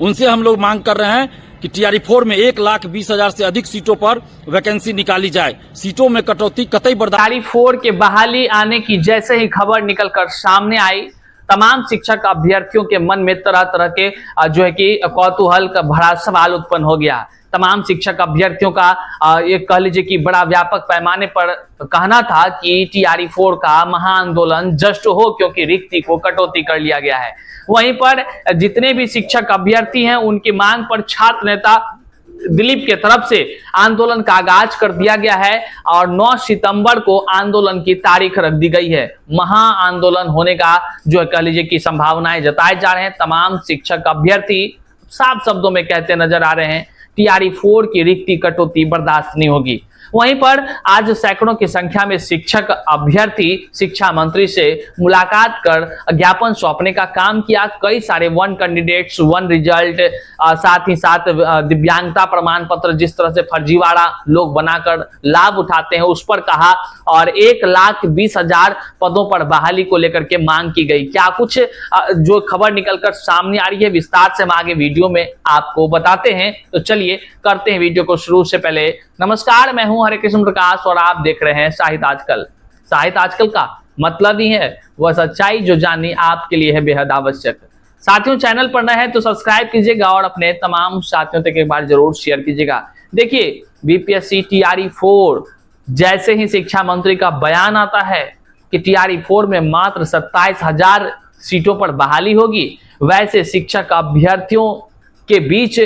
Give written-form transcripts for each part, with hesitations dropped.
उनसे हम लोग मांग कर रहे हैं कि TRE-4 में 1,20,000 से अधिक सीटों पर वैकेंसी निकाली जाए। सीटों में कटौती कतई बर्दाश्त। TRE-4 के बहाली आने की जैसे ही खबर निकलकर सामने आई, तमाम शिक्षक अभ्यर्थियों के मन में तरह तरह के जो है कि कौतूहल का भरा सवाल उत्पन्न हो गया। तमाम शिक्षक अभ्यर्थियों का एक कह लीजिए कि बड़ा व्यापक पैमाने पर कहना था कि TRE-4 का महाआंदोलन जस्ट हो, क्योंकि रिक्ति को कटौती कर लिया गया है। वहीं पर जितने भी शिक्षक अभ्यर्थी हैं, उनकी मांग पर छात्र नेता दिलीप के तरफ से आंदोलन का आगाज कर दिया गया है और 9 सितंबर को आंदोलन की तारीख रख दी गई है। महा आंदोलन होने का जो कह लीजिए कि संभावनाएं जताए जा रहे हैं। तमाम शिक्षक अभ्यर्थी साफ शब्दों में कहते नजर आ रहे हैं, TRE-4 की रिक्ति कटौती बर्दाश्त नहीं होगी। वहीं पर आज सैकड़ों की संख्या में शिक्षक अभ्यर्थी शिक्षा मंत्री से मुलाकात कर ज्ञापन सौंपने का काम किया। कई सारे 1 कैंडिडेट्स 1 रिजल्ट, साथ ही साथ दिव्यांगता प्रमाण पत्र जिस तरह से फर्जीवाड़ा लोग बनाकर लाभ उठाते हैं, उस पर कहा और 1,20,000 पदों पर बहाली को लेकर के मांग की गई। क्या कुछ जो खबर निकलकर सामने आ रही है, विस्तार से हम आगे वीडियो में आपको बताते हैं। तो चलिए करते हैं वीडियो को शुरू। से पहले नमस्कार, मैं हूं हरे कृष्ण प्रकाश और आप देख रहे हैं साहित्य आजकल। साहित्य आजकल का मतलब ही है वह सच्चाई जो जाननी आपके लिए है बेहद आवश्यक। साथियों, चैनल पर नए हैं तो सब्सक्राइब कीजिएगा और अपने तमाम साथियों तक एक बार जरूर शेयर कीजिएगा। देखिए, BPSC TRE-4 जैसे ही शिक्षा मंत्री का बयान आता है कि TRE-4 में मात्र 27,000 सीटों पर बहाली होगी, वैसे शिक्षक अभ्यर्थियों के बीच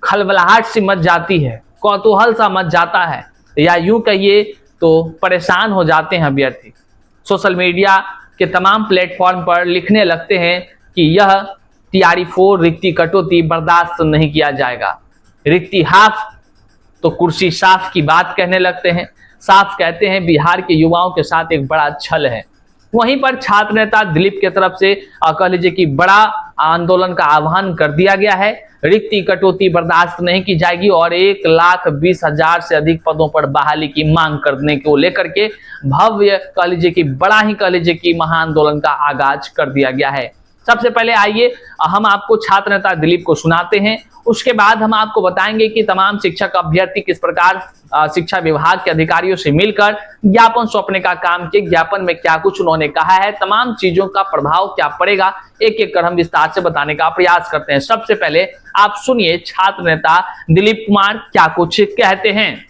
खलबलाहट सी मच जाती है, कौतूहल सा मच जाता है, या यूं कहिए तो परेशान हो जाते हैं अभ्यर्थी। सोशल मीडिया के तमाम प्लेटफॉर्म पर लिखने लगते हैं कि यह TRE-4 रिक्ति कटौती बर्दाश्त नहीं किया जाएगा। रिक्ति हाफ तो कुर्सी साफ की बात कहने लगते हैं। साफ कहते हैं बिहार के युवाओं के साथ एक बड़ा छल है। वहीं पर छात्र नेता दिलीप की तरफ से कह लीजिए कि बड़ा आंदोलन का आह्वान कर दिया गया है। रिक्ति कटौती बर्दाश्त नहीं की जाएगी और 1,20,000 से अधिक पदों पर बहाली की मांग करने को लेकर के भव्य कह लीजिए कि बड़ा ही कह लीजिए कि महाआंदोलन का आगाज कर दिया गया है। सबसे पहले आइए हम आपको छात्र नेता दिलीप को सुनाते हैं, उसके बाद हम आपको बताएंगे कि तमाम शिक्षक अभ्यर्थी किस प्रकार शिक्षा विभाग के अधिकारियों से मिलकर ज्ञापन सौंपने का काम किए। ज्ञापन में क्या कुछ उन्होंने कहा है, तमाम चीजों का प्रभाव क्या पड़ेगा, एक एक कर हम विस्तार से बताने का प्रयास करते हैं। सबसे पहले आप सुनिए छात्र नेता दिलीप कुमार क्या कुछ कहते हैं।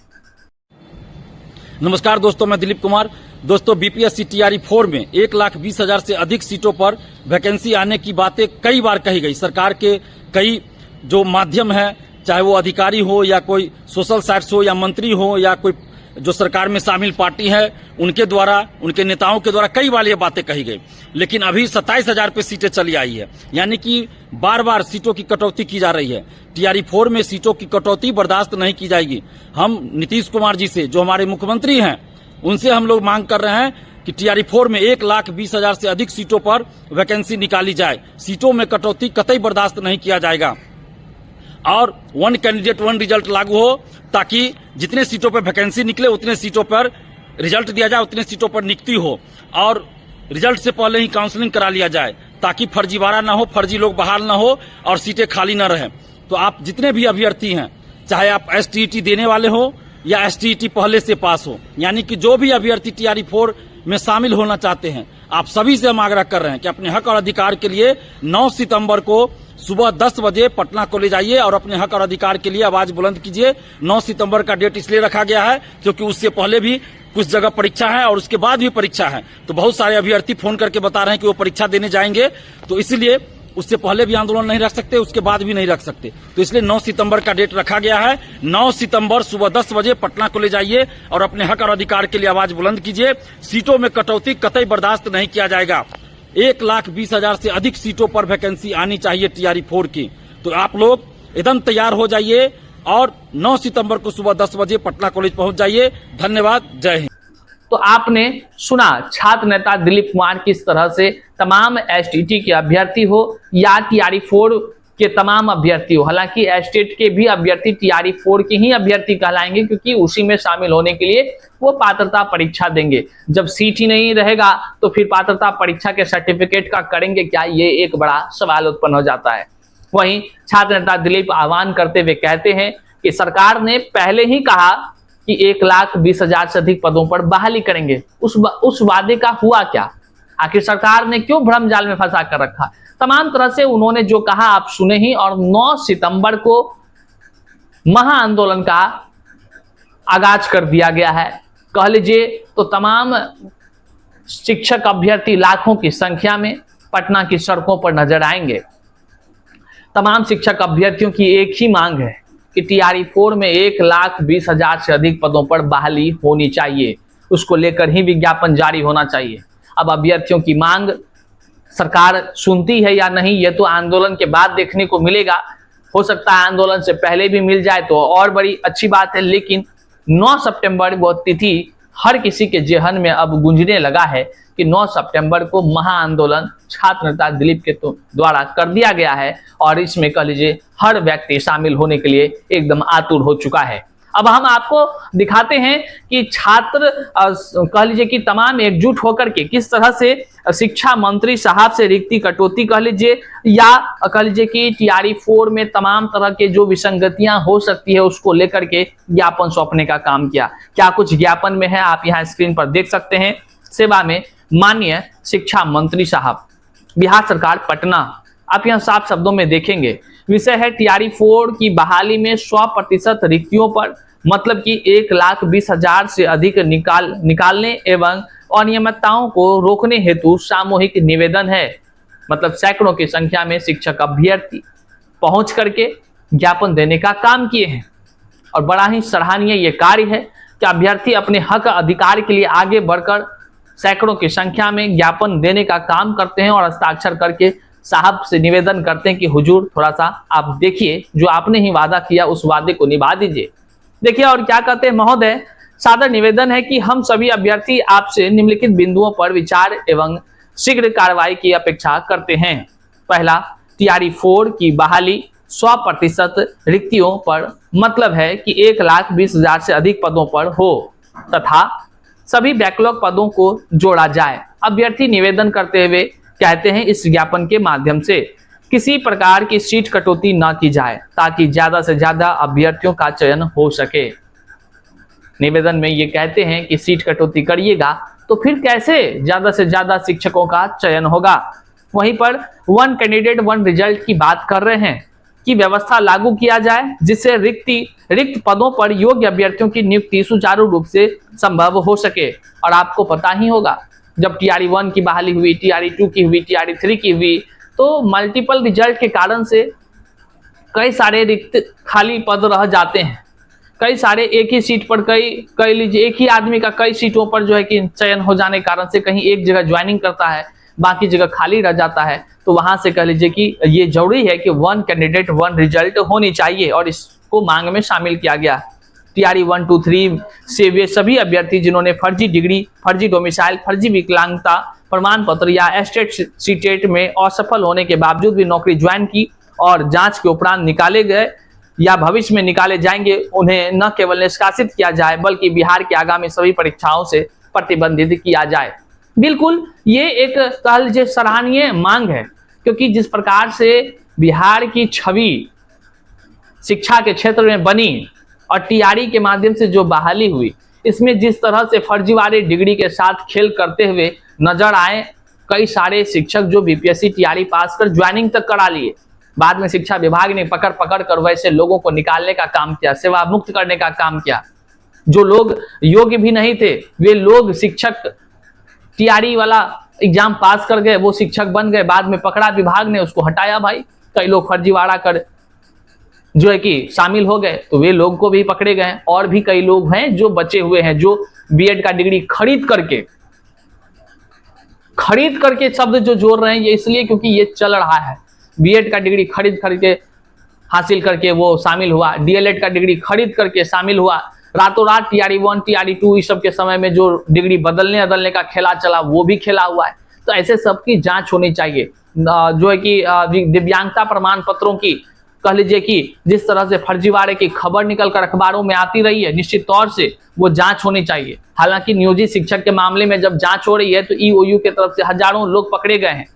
नमस्कार दोस्तों, मैं दिलीप कुमार। दोस्तों, BPSC TRE-4 में 1,20,000 से अधिक सीटों पर वैकेंसी आने की बातें कई बार कही गई। सरकार के कई जो माध्यम है, चाहे वो अधिकारी हो या कोई सोशल साइट्स हो या मंत्री हो या कोई जो सरकार में शामिल पार्टी है, उनके द्वारा, उनके नेताओं के द्वारा कई बार ये बातें कही गई। लेकिन अभी 27,000 पे सीटें चली आई है, यानी कि बार बार सीटों की कटौती की जा रही है। TRE-4 में सीटों की कटौती बर्दाश्त नहीं की जाएगी। हम नीतीश कुमार जी से, जो हमारे मुख्यमंत्री हैं, उनसे हम लोग मांग कर रहे हैं कि TRE-4 में 1,20,000 से अधिक सीटों पर वैकेंसी निकाली जाए। सीटों में कटौती कतई बर्दाश्त नहीं किया जाएगा और 1 कैंडिडेट 1 रिजल्ट लागू हो, ताकि जितने सीटों पर वैकेंसी निकले उतने सीटों पर रिजल्ट दिया जाए, उतने सीटों पर नियुक्ति हो और रिजल्ट से पहले ही काउंसलिंग करा लिया जाए, ताकि फर्जीवाड़ा ना हो, फर्जी लोग बहाल ना हो और सीटें खाली ना रहें। तो आप जितने भी अभ्यर्थी हैं, चाहे आप STET देने वाले हो या STET पहले से पास हो, यानी कि जो भी अभ्यर्थी TRE-4 में शामिल होना चाहते हैं, आप सभी से हम आग्रह कर रहे हैं कि अपने हक और अधिकार के लिए 9 सितंबर को सुबह 10 बजे पटना कॉलेज आइए और अपने हक और अधिकार के लिए आवाज बुलंद कीजिए। 9 सितंबर का डेट इसलिए रखा गया है क्योंकि उससे पहले भी कुछ जगह परीक्षा है और उसके बाद भी परीक्षा है। तो बहुत सारे अभ्यर्थी फोन करके बता रहे हैं कि वो परीक्षा देने जाएंगे, तो इसलिए उससे पहले भी आंदोलन नहीं रख सकते, उसके बाद भी नहीं रख सकते। तो इसलिए 9 सितंबर का डेट रखा गया है। 9 सितंबर सुबह 10 बजे पटना कॉलेज आइए और अपने हक और अधिकार के लिए आवाज बुलंद कीजिए। सीटों में कटौती कतई बर्दाश्त नहीं किया जाएगा। 1,20,000 से अधिक सीटों पर वैकेंसी आनी चाहिए TRE-4 की। तो आप लोग एकदम तैयार हो जाइए और 9 सितंबर को सुबह 10 बजे पटना कॉलेज पहुंच जाइए। धन्यवाद, जय हिंद। तो आपने सुना छात्र नेता दिलीप कुमार किस तरह से तमाम STET के अभ्यर्थी हो या TRE-4 के तमाम अभ्यर्थी हो, हालांकि STET के भी अभ्यर्थी TRE-4 के ही अभ्यर्थी कहलाएंगे क्योंकि उसी में शामिल होने के लिए वो पात्रता परीक्षा देंगे। जब सीट ही नहीं रहेगा तो फिर पात्रता परीक्षा के सर्टिफिकेट का करेंगे क्या, ये एक बड़ा सवाल उत्पन्न हो जाता है। वहीं छात्र नेता दिलीप आह्वान करते हुए कहते हैं कि सरकार ने पहले ही कहा कि 1,20,000 से अधिक पदों पर बहाली करेंगे। उस वादे का हुआ क्या? आखिर सरकार ने क्यों भ्रम जाल में फंसा कर रखा? तमाम तरह से उन्होंने जो कहा आप सुने ही। और 9 सितंबर को महाआंदोलन का आगाज कर दिया गया है। कह लीजिए तो तमाम शिक्षक अभ्यर्थी लाखों की संख्या में पटना की सड़कों पर नजर आएंगे। तमाम शिक्षक अभ्यर्थियों की एक ही मांग है कि टीआरई 4 में 1,20,000 से अधिक पदों पर बहाली होनी चाहिए। उसको लेकर ही विज्ञापन जारी होना चाहिए। अब अभ्यर्थियों की मांग सरकार सुनती है या नहीं, यह तो आंदोलन के बाद देखने को मिलेगा। हो सकता है आंदोलन से पहले भी मिल जाए तो और बड़ी अच्छी बात है, लेकिन 9 सितंबर वो तिथि हर किसी के जेहन में अब गूंजने लगा है कि 9 सितंबर को महाआंदोलन छात्र नेता दिलीप के द्वारा कर दिया गया है और इसमें कह लीजिए हर व्यक्ति शामिल होने के लिए एकदम आतुर हो चुका है। अब हम आपको दिखाते हैं कि छात्र कह लीजिए कि तमाम एकजुट होकर के किस तरह से शिक्षा मंत्री साहब से रिक्ति कटौती कह लीजिए या कह लीजिए कि टीआरई 4 में तमाम तरह के जो विसंगतियां हो सकती है उसको लेकर के ज्ञापन सौंपने का काम किया। क्या कुछ ज्ञापन में है आप यहाँ स्क्रीन पर देख सकते हैं। सेवा में माननीय शिक्षा मंत्री साहब, बिहार सरकार पटना, आप यहाँ साफ शब्दों में देखेंगे। विषय है टीआरई 4 की बहाली में 100% रिक्तियों पर, मतलब कि 1,20,000 से अधिक निकालने एवं अनियमितताओं को रोकने हेतु सामूहिक निवेदन है। मतलब सैकड़ों की संख्या में शिक्षक अभ्यर्थी पहुंच करके ज्ञापन देने का काम किए हैं और बड़ा ही सराहनीय ये कार्य है कि अभ्यर्थी अपने हक अधिकार के लिए आगे बढ़कर सैकड़ों की संख्या में ज्ञापन देने का काम करते हैं और हस्ताक्षर करके साहब से निवेदन करते हैं कि हुजूर थोड़ा सा आप देखिए, जो आपने ही वादा किया उस वादे को निभा दीजिए। देखिए और क्या कहते हैं, महोदय सादर निवेदन है कि हम सभी अभ्यर्थी आपसे निम्नलिखित बिंदुओं पर विचार एवं शीघ्र कार्रवाई की अपेक्षा करते हैं। पहला, टीआरई 4 की बहाली 100% रिक्तियों पर, मतलब है कि 1,20,000 से अधिक पदों पर हो तथा सभी बैकलॉग पदों को जोड़ा जाए। अभ्यर्थी निवेदन करते हुए कहते हैं इस ज्ञापन के माध्यम से किसी प्रकार की सीट कटौती न की जाए ताकि ज्यादा से ज्यादा अभ्यर्थियों का चयन हो सके। निवेदन में ये कहते हैं कि सीट कटौती करिएगा तो फिर कैसे ज्यादा से ज्यादा शिक्षकों का चयन होगा। वहीं पर 1 कैंडिडेट 1 रिजल्ट की बात कर रहे हैं कि व्यवस्था लागू किया जाए जिससे रिक्त पदों पर योग्य अभ्यर्थियों की नियुक्ति सुचारू रूप से संभव हो सके। और आपको पता ही होगा जब टीआरई 1 की बहाली हुई, टीआरई 2 की हुई, टीआरई 3 की हुई, तो मल्टीपल रिजल्ट के कारण से कई सारे रिक्त खाली पद रह जाते हैं। कई सारे एक ही सीट पर कई लीजिए एक ही आदमी का कई सीटों पर जो है कि चयन हो जाने के कारण से कहीं एक जगह ज्वाइनिंग करता है, बाकी जगह खाली रह जाता है। तो वहां से कह लीजिए कि ये जरूरी है कि 1 कैंडिडेट 1 रिजल्ट होनी चाहिए और इसको मांग में शामिल किया गया। टीआरई 1, 2, 3 से वे सभी अभ्यर्थी जिन्होंने फर्जी डिग्री, फर्जी डोमिसाइल, फर्जी विकलांगता प्रमाण पत्र या एस्टेट सीटेट में असफल होने के बावजूद भी नौकरी ज्वाइन की और जांच के उपरांत निकाले गए या भविष्य में निकाले जाएंगे, उन्हें न केवल निष्कासित किया जाए बल्कि बिहार की आगामी सभी परीक्षाओं से प्रतिबंधित किया जाए। बिल्कुल ये एक कह लीजिए सराहनीय मांग है, क्योंकि जिस प्रकार से बिहार की छवि शिक्षा के क्षेत्र में बनी और टीआरई के माध्यम से जो बहाली हुई, इसमें जिस तरह से फर्जीवाड़े डिग्री के साथ खेल करते हुए नजर आए कई सारे शिक्षक जो बीपीएससी टीआरई पास कर ज्वाइनिंग तक करा लिए, बाद में शिक्षा विभाग ने पकड़ कर वैसे लोगों को निकालने का काम किया, सेवा मुक्त करने का काम किया। जो लोग योग्य भी नहीं थे वे लोग शिक्षक टीआरई वाला एग्जाम पास कर गए, वो शिक्षक बन गए, बाद में पकड़ा विभाग ने, उसको हटाया भाई। कई लोग फर्जीवाड़ा कर जो है कि शामिल हो गए तो वे लोग को भी पकड़े गए। और भी कई लोग हैं जो बचे हुए हैं जो बीएड का डिग्री खरीद करके शब्द जो जोड़ रहे हैं ये इसलिए क्योंकि ये चल रहा है। बीएड का डिग्री खरीद करके हासिल करके वो शामिल हुआ, डीएलएड का डिग्री खरीद करके शामिल हुआ। रातों रात टीआरई 1, टीआरई 2 इस सब के समय में जो डिग्री बदलने का खेला चला वो भी खेला हुआ है। तो ऐसे सबकी जांच होनी चाहिए। जो है कि दिव्यांगता प्रमाण पत्रों की कह लीजिए कि जिस तरह से फर्जीवाड़े की खबर निकलकर अखबारों में आती रही है, निश्चित तौर से वो जांच होनी चाहिए। हालांकि नियोजित शिक्षक के मामले में जब जांच हो रही है तो ईओयू की तरफ से हजारों लोग पकड़े गए हैं।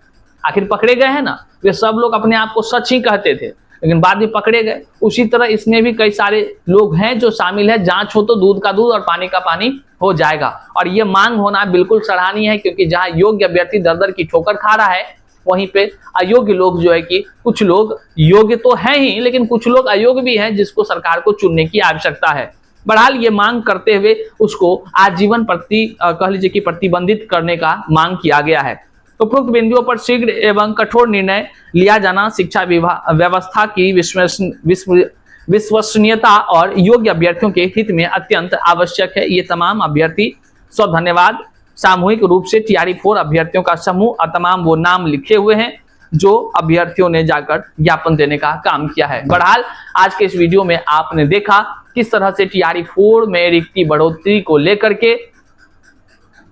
आखिर पकड़े गए हैं ना, वे सब लोग अपने आप को सच ही कहते थे, लेकिन बाद में पकड़े गए। उसी तरह इसमें भी कई सारे लोग हैं जो शामिल है। जांच हो तो दूध का दूध और पानी का पानी हो जाएगा। और ये मांग होना बिल्कुल सराहनीय है, क्योंकि जहां योग्य अभ्यर्थी दर दर की ठोकर खा रहा है, वहीं पे अयोग्य लोग जो है कि कुछ लोग योग्य तो हैं ही, लेकिन कुछ लोग अयोग्य भी हैं जिसको सरकार को चुनने की आवश्यकता है। बहरहाल ये मांग करते हुए उसको आजीवन कह लीजिए कि प्रतिबंधित करने का मांग किया गया है। उपरोक्त बिंदुओं पर शीघ्र एवं कठोर निर्णय लिया जाना शिक्षा व्यवस्था की विश्वसनीयता और योग्य अभ्यर्थियों के हित में अत्यंत आवश्यक है। ये तमाम अभ्यर्थी धन्यवाद। सामूहिक रूप से TRE 4 अभ्यर्थियों का समूह और तमाम वो नाम लिखे हुए हैं जो अभ्यर्थियों ने जाकर ज्ञापन देने का काम किया है। बहरहाल आज के इस वीडियो में आपने देखा किस तरह से TRE 4 में रिक्ति बढ़ोतरी को लेकर के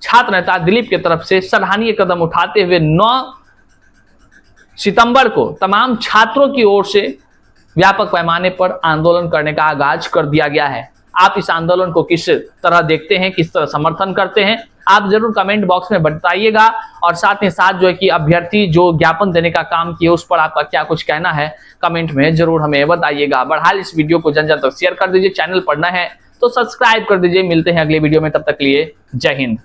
छात्र नेता दिलीप की तरफ से सराहनीय कदम उठाते हुए 9 सितंबर को तमाम छात्रों की ओर से व्यापक पैमाने पर आंदोलन करने का आगाज कर दिया गया है। आप इस आंदोलन को किस तरह देखते हैं, किस तरह समर्थन करते हैं, आप जरूर कमेंट बॉक्स में बताइएगा। और साथ ही साथ जो है कि अभ्यर्थी जो ज्ञापन देने का काम किए उस पर आपका क्या कुछ कहना है, कमेंट में जरूर हमें बताइएगा। बहरहाल इस वीडियो को जन जन तक शेयर कर दीजिए। चैनल पर नए हैं तो सब्सक्राइब कर दीजिए। मिलते हैं अगले वीडियो में, तब तक के लिए जय हिंद।